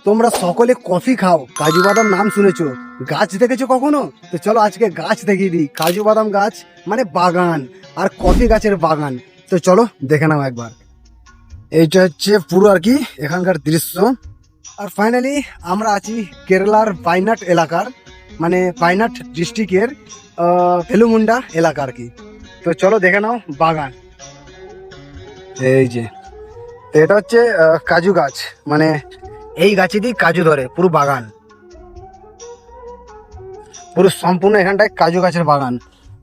তোমরা সকলে কফি খাও, কাজু বাদাম নাম শুনেছো, গাছ দেখেছো কখনো? তো চলো আজকে গাছ দেখিয়ে দিই। কাজু বাদাম গাছ মানে বাগান, আর কফি গাছের বাগান। তো চলো দেখে নাও একবার। এইটা হচ্ছে পুরো আর কি এখানকার দৃশ্য। আর ফাইনালি আমরা আছি কেরালার পাইনাট এলাকার, মানে পাইনাট ডিস্ট্রিক্টের ভেলুমুন্ডা এলাকা আর কি। তো চলো দেখে নাও বাগান। এই যে এটা হচ্ছে কাজু গাছ, মানে এই গাছেতেই কাজু ধরে, পুরো বাগান, পুরো সম্পূর্ণ এখানটায় কাজু গাছের বাগান।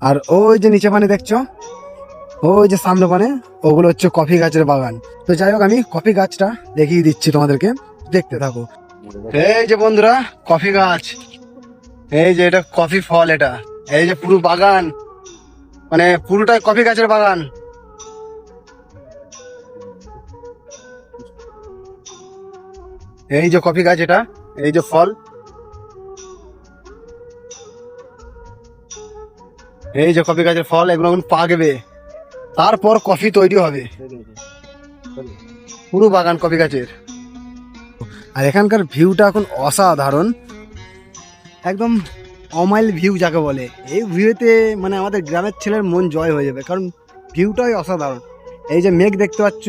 আর ওই যে নিচে পানে দেখছো, ওই যে সামনে পানে, ওগুলো হচ্ছে কফি গাছের বাগান। তো যাই হোক, আমি কফি গাছটা দেখিয়ে দিচ্ছি তোমাদেরকে, দেখতে থাকো। এই যে বন্ধুরা, কফি গাছ, এই যে এটা কফি ফল, এটা এই যে পুরো বাগান, মানে পুরোটাই কফি গাছের বাগান। এই যে কফি গাছ, এটা এই যে ফল, এই যে কফি গাছের ফল, এগুলো এখন পাকবে, তারপর কফি তৈরি হবে। পুরো বাগান কফি গাছের। আর এখানকার ভিউটা এখন অসাধারণ, একদম অমাইল ভিউ যাকে বলে। এই ভিউতে মানে আমাদের গ্রামের ছেলের মন জয় হয়ে যাবে, কারণ ভিউটাই অসাধারণ। এই যে মেঘ দেখতে পাচ্ছ,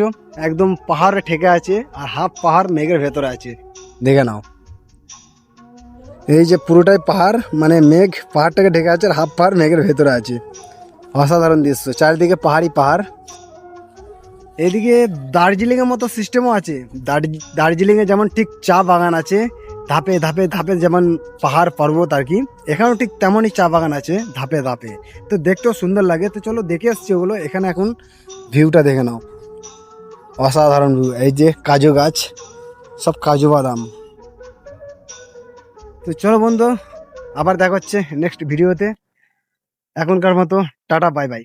একদম পাহাড়ে ঠেকে আছে, আর হাফ পাহাড় মেঘের ভেতরে আছে, দেখে নাও। এই যে পুরোটাই পাহাড়, মানে মেঘ পাহাড়টাকে ঢেকে আছে, আর হাফ পাহাড় মেঘের ভেতরে আছে। অসাধারণ দৃশ্য, চারিদিকে পাহাড়ি পাহাড়। এদিকে দার্জিলিংয়ের মতো সিস্টেমও আছে। দার্জিলিংয়ে যেমন ঠিক চা বাগান আছে, ধাপে ধাপে ধাপে, যেমন পাহাড় পর্বত আর কি, এখানেও ঠিক তেমনই চা বাগান আছে ধাপে ধাপে। তো দেখতেও সুন্দর লাগে। তো চলো দেখে আসছি ওগুলো। এখানে এখন ভিউটা দেখে নাও, অসাধারণ ভিউ। এই যে কাজু গাছ, সব কাজু বাদাম। তো চলো বন্ধু, আবার দেখা হচ্ছে নেক্সট ভিডিওতে। এখনকার মতো টাটা, বাই বাই।